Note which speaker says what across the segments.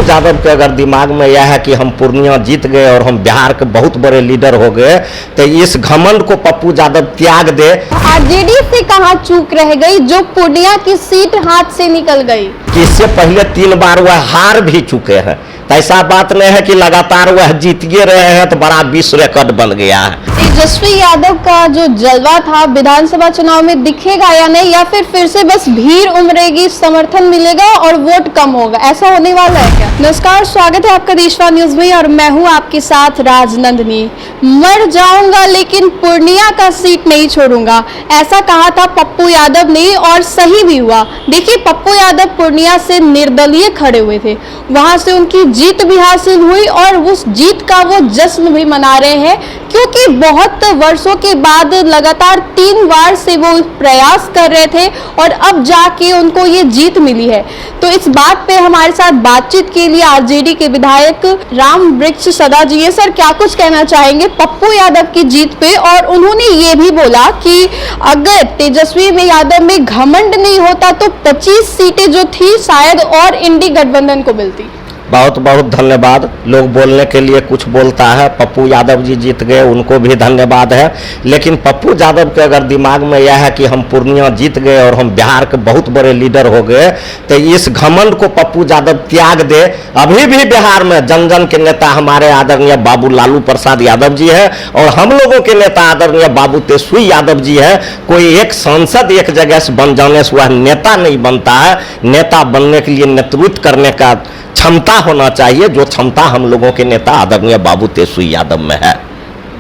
Speaker 1: यादव के अगर दिमाग में यह है कि हम पूर्णिया जीत गए और हम बिहार के बहुत बड़े लीडर हो गए, तो इस घमंड को पप्पू यादव त्याग दे।
Speaker 2: आरजेडी से कहां चूक रह गई जो पूर्णिया की सीट हाथ से निकल गई।
Speaker 1: कि इससे पहले 3 बार वह हार भी चुके हैं, तो ऐसा बात नहीं है कि लगातार वह जीतिए रहे हैं तो बड़ा विश्व रिकॉर्ड बन गया है।
Speaker 2: तेजस्वी यादव का जो जलवा था विधानसभा चुनाव में दिखेगा या नहीं, या फिर से बस भीड़ उमड़ेगी, समर्थन मिलेगा और वोट कम होगा, ऐसा होने वाला है क्या? नमस्कार, स्वागत है आपका देशवा न्यूज में और मैं हूं आपके साथ राजनंदनी। मर जाऊंगा लेकिन पूर्णिया का सीट नहीं छोड़ूंगा, ऐसा कहा था पप्पू यादव ने और सही भी हुआ। देखिए, पप्पू यादव पूर्णिया से निर्दलीय खड़े हुए थे, वहां से उनकी जीत भी हासिल हुई और उस जीत का वो जश्न भी मना रहे हैं, क्योंकि बहुत वर्षों के बाद लगातार 3 बार से वो प्रयास कर रहे थे और अब जाके उनको ये जीत मिली है। तो इस बात पे हमारे साथ बातचीत के लिए आरजेडी के विधायक राम वृक्ष सदा जी है। सर, क्या कुछ कहना चाहेंगे पप्पू यादव की जीत पे? और उन्होंने ये भी बोला कि अगर तेजस्वी यादव में घमंड नहीं होता तो 25 सीटें जो थी शायद और इंडी गठबंधन को मिलती।
Speaker 1: बहुत बहुत धन्यवाद। लोग बोलने के लिए कुछ बोलता है, पप्पू यादव जी जीत गए, उनको भी धन्यवाद है। लेकिन पप्पू यादव के अगर दिमाग में यह है कि हम पूर्णिया जीत गए और हम बिहार के बहुत बड़े लीडर हो गए, तो इस घमंड को पप्पू यादव त्याग दे। अभी भी बिहार में जन जन के नेता हमारे आदरणीय बाबू लालू प्रसाद यादव जी है और हम लोगों के नेता आदरणीय बाबू तेजस्वी यादव जी है। कोई एक सांसद एक जगह से बन जाने से वह नेता नहीं बनता है। नेता बनने के लिए नेतृत्व करने का क्षमता होना चाहिए, जो क्षमता हम लोगों के नेता आदरणीय बाबू तेजस्वी यादव में है।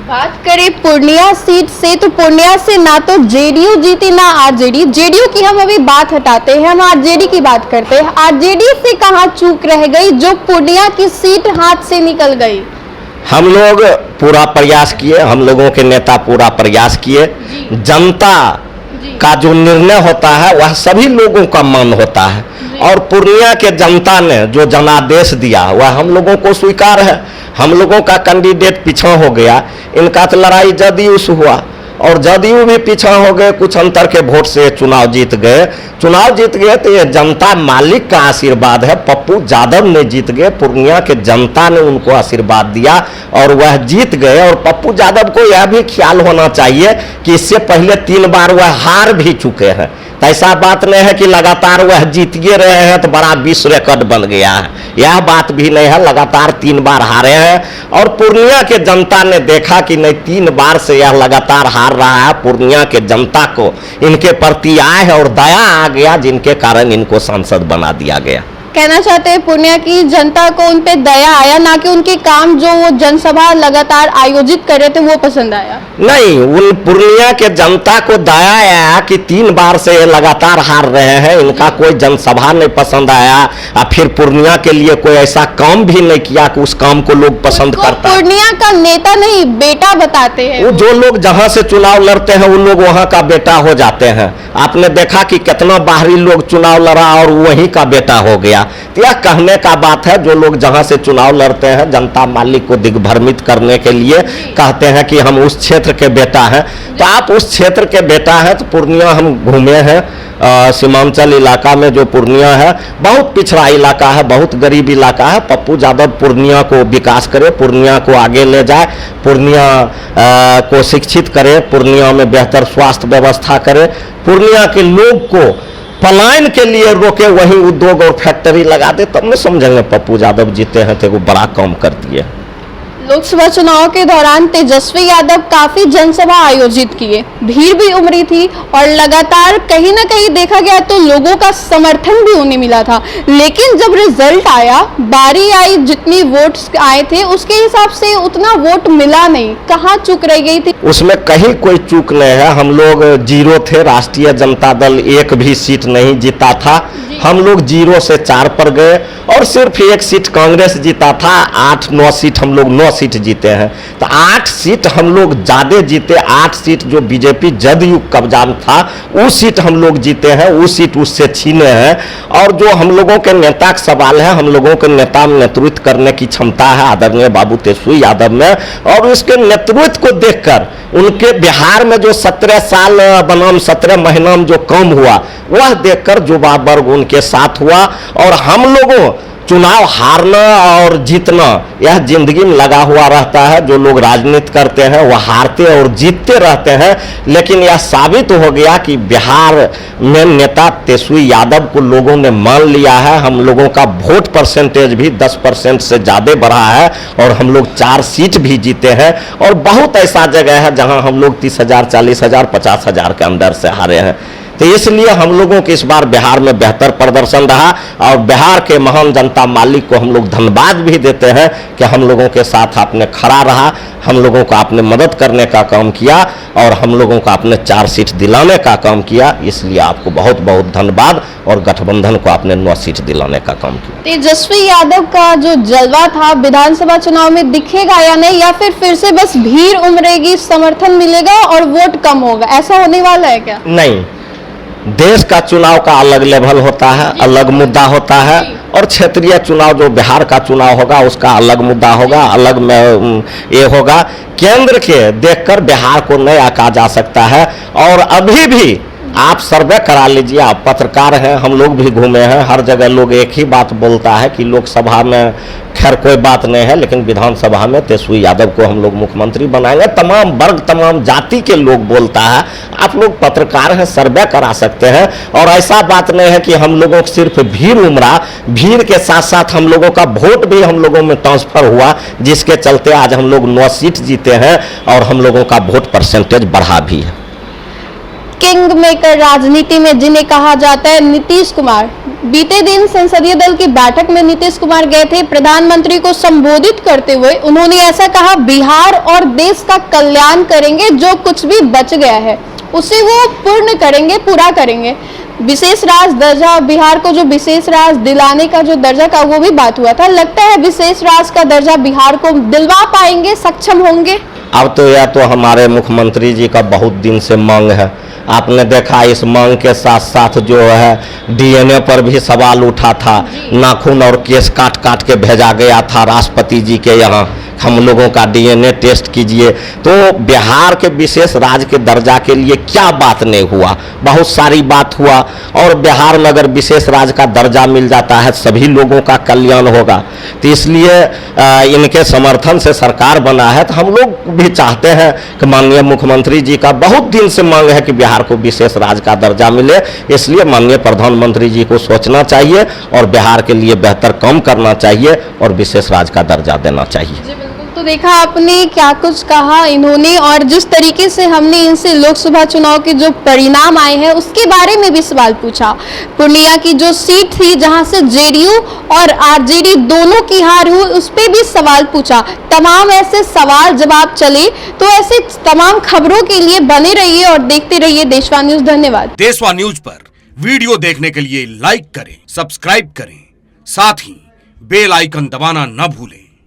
Speaker 2: बात करें पूर्णिया सीट से, तो पूर्णिया से ना तो जेडीयू जीती ना आरजेडी। जेडीयू की हम अभी बात हटाते हैं, हम आरजेडी की बात करते हैं। आरजेडी से कहां चूक रह गई जो पूर्णिया की सीट हाथ से निकल गई?
Speaker 1: हम लोग पूरा प्रयास किए, हम लोगों के नेता पूरा प्रयास किए। जनता का जो निर्णय होता है वह सभी लोगों का मन होता है और पूर्णिया के जनता ने जो जनादेश दिया वह हम लोगों को स्वीकार है। हम लोगों का कैंडिडेट पीछा हो गया, इनका तो लड़ाई जदयू से हुआ और जदयू भी पीछा हो गए, कुछ अंतर के वोट से चुनाव जीत गए। चुनाव जीत गए तो ये जनता मालिक का आशीर्वाद है, पप्पू यादव ने जीत गए, पूर्णिया के जनता ने उनको आशीर्वाद दिया और वह जीत गए। और पप्पू यादव को यह भी ख्याल होना चाहिए कि इससे पहले 3 बार वह हार भी चुके हैं, तो ऐसा बात नहीं है कि लगातार वह जीतिए रहे हैं तो बड़ा विश्व रिकॉर्ड बन गया है, यह बात भी नहीं है। लगातार 3 बार हारे हैं और पूर्णिया के जनता ने देखा कि नहीं, 3 बार से यह लगातार हार रहा है। पूर्णिया के जनता को इनके प्रति आए है और दया आ गया, जिनके कारण इनको सांसद बना दिया गया।
Speaker 2: कहना चाहते हैं पूर्णिया की जनता को उन पे दया आया, ना कि उनके काम जो वो जनसभा लगातार आयोजित कर रहे थे वो पसंद आया?
Speaker 1: नहीं, उन पूर्णिया के जनता को दया आया कि 3 बार से ये लगातार हार रहे हैं, इनका कोई जनसभा नहीं पसंद आया और फिर पूर्णिया के लिए कोई ऐसा काम भी नहीं किया कि उस काम को लोग पसंद करता।
Speaker 2: पूर्णिया का नेता नहीं बेटा बताते हैं।
Speaker 1: वो जो लोग जहां से चुनाव लड़ते हैं उन लोग वहां का बेटा हो जाते हैं। आपने देखा कि कितना बाहरी लोग चुनाव लड़ा और वहीं का बेटा हो गया। तो यह कहने का बात है, जो लोग जहां से चुनाव लड़ते हैं जनता मालिक को दिग्भ्रमित करने के लिए कहते हैं कि हम उस क्षेत्र के बेटा हैं। तो आप उस क्षेत्र के बेटा हैं। तो पूर्णिया हम घूमे हैं, सीमांचल इलाका में जो पूर्णिया है बहुत पिछड़ा इलाका है, बहुत गरीब इलाका है। पप्पू यादव पूर्णिया को विकास करे, पूर्णिया को आगे ले जाए, पूर्णिया को शिक्षित करे, पूर्णिया में बेहतर स्वास्थ्य व्यवस्था करे, पूर्णिया के लोग को पलायन के लिए रोके, वहीं उद्योग और फैक्ट्री लगा दे, तब न समझेंगे पप्पू यादव जीते हैं तो वो बड़ा काम कर दिए।
Speaker 2: लोकसभा चुनाव के दौरान तेजस्वी यादव काफी जनसभा आयोजित किए, भीड़ भी उमड़ी थी और लगातार कहीं ना कहीं देखा गया तो लोगों का समर्थन भी उन्हें मिला था। लेकिन जब रिजल्ट आया, बारी आई, जितनी वोट्स आए थे उसके हिसाब से उतना वोट मिला नहीं। कहाँ चूक रह गई थी?
Speaker 1: उसमें कहीं कोई चूक नहीं है। हम लोग 0 थे, राष्ट्रीय जनता दल एक भी सीट नहीं जीता था। हम लोग 0 से 4 पर गए और सिर्फ 1 सीट कांग्रेस जीता था। 8-9 सीट हम लोग 9 सीट जीते हैं, तो 8 सीट हम लोग ज्यादा जीते। 8 सीट जो बीजेपी जदयू कब्जा में था वो सीट हम लोग जीते हैं, वो सीट उससे छीने हैं। और जो हम लोगों के नेता का सवाल है, हम लोगों के नेता में नेतृत्व करने की क्षमता है आदरणीय बाबू तेजस्वी यादव में, और उसके नेतृत्व को देखकर उनके बिहार में जो 17 साल बनाम 17 महीना में जो काम हुआ वह देखकर युवा वर्ग उनके साथ हुआ। और हम लोगों चुनाव हारना और जीतना यह जिंदगी में लगा हुआ रहता है। जो लोग राजनीति करते हैं वह हारते और जीतते रहते हैं, लेकिन यह साबित हो गया कि बिहार में नेता तेजस्वी यादव को लोगों ने मान लिया है। हम लोगों का वोट परसेंटेज भी 10% से ज़्यादा बढ़ा है और हम लोग 4 सीट भी जीते हैं। और बहुत ऐसा जगह है जहां हम लोग 30,000, 40,000, 50,000 के अंदर से हारे हैं। तो इसलिए हम लोगों के इस बार बिहार में बेहतर प्रदर्शन रहा और बिहार के महान जनता मालिक को हम लोग धन्यवाद भी देते हैं कि हम लोगों के साथ आपने खड़ा रहा, हम लोगों को आपने मदद करने का काम किया और हम लोगों को आपने 4 सीट दिलाने का काम किया। इसलिए आपको बहुत बहुत धन्यवाद और गठबंधन को आपने 9 सीट दिलाने का काम किया।
Speaker 2: तेजस्वी यादव का जो जलवा था विधानसभा चुनाव में दिखेगा या नहीं, या फिर से बस भीड़ उमड़ेगी, समर्थन मिलेगा और वोट कम होगा, ऐसा होने वाला है क्या?
Speaker 1: नहीं, देश का चुनाव का अलग लेवल होता है, अलग मुद्दा होता है और क्षेत्रीय चुनाव जो बिहार का चुनाव होगा उसका अलग मुद्दा होगा, अलग में ये होगा। केंद्र के देखकर बिहार को नहीं आंका जा सकता है। और अभी भी आप सर्वे करा लीजिए, आप पत्रकार हैं, हम लोग भी घूमे हैं, हर जगह लोग एक ही बात बोलता है कि लोकसभा में खैर कोई बात नहीं है, लेकिन विधानसभा में तेजस्वी यादव को हम लोग मुख्यमंत्री बनाएंगे। तमाम वर्ग, तमाम जाति के लोग बोलता है। आप लोग पत्रकार हैं, सर्वे करा सकते हैं। और ऐसा बात नहीं है कि हम लोगों को सिर्फ भीड़ उमड़ा, भीड़ के साथ साथ हम लोगों का वोट भी हम लोगों में ट्रांसफर हुआ, जिसके चलते आज हम लोग 9 सीट जीते हैं और हम लोगों का वोट परसेंटेज बढ़ा भी है।
Speaker 2: किंग मेकर राजनीति में जिन्हें कहा जाता है नीतीश कुमार, बीते दिन संसदीय दल की बैठक में नीतीश कुमार गए थे। प्रधानमंत्री को संबोधित करते हुए उन्होंने ऐसा कहा, बिहार और देश का कल्याण करेंगे, जो कुछ भी बच गया है उसे वो पूर्ण करेंगे, पूरा करेंगे। विशेष राज दर्जा, बिहार को जो विशेष राज दिलाने का जो दर्जा का वो भी बात हुआ था। लगता है विशेष राज का दर्जा बिहार को दिलवा पाएंगे, सक्षम होंगे?
Speaker 1: अब तो यह तो हमारे मुख्यमंत्री जी का बहुत दिन से मांग है। आपने देखा इस मांग के साथ साथ जो है डीएनए पर भी सवाल उठा था, नाखून और केस काट काट के भेजा गया था राष्ट्रपति जी के यहाँ, हम लोगों का डीएनए टेस्ट कीजिए। तो बिहार के विशेष राज्य के दर्जा के लिए क्या बात नहीं हुआ, बहुत सारी बात हुआ। और बिहार में अगर विशेष राज्य का दर्जा मिल जाता है सभी लोगों का कल्याण होगा। तो इसलिए इनके समर्थन से सरकार बना है। तो हम लोग भी चाहते हैं कि माननीय मुख्यमंत्री जी का बहुत दिन से मांग है कि बिहार को विशेष राज्य का दर्जा मिले। इसलिए माननीय प्रधानमंत्री जी को सोचना चाहिए और बिहार के लिए बेहतर काम करना चाहिए और विशेष राज्य का दर्जा देना चाहिए।
Speaker 2: तो देखा आपने क्या कुछ कहा इन्होंने, और जिस तरीके से हमने इनसे लोकसभा चुनाव के जो परिणाम आए हैं उसके बारे में भी सवाल पूछा। पूर्णिया की जो सीट थी जहां से जेडीयू और आरजेडी दोनों की हार हुई, उस पर भी सवाल पूछा। तमाम ऐसे सवाल जवाब चले, तो ऐसे तमाम खबरों के लिए बने रहिए और देखते रहिए देशवा न्यूज। धन्यवाद।
Speaker 3: देशवा न्यूज पर वीडियो देखने के लिए लाइक करें, सब्सक्राइब करें, साथ ही बेल आइकन दबाना न भूलें।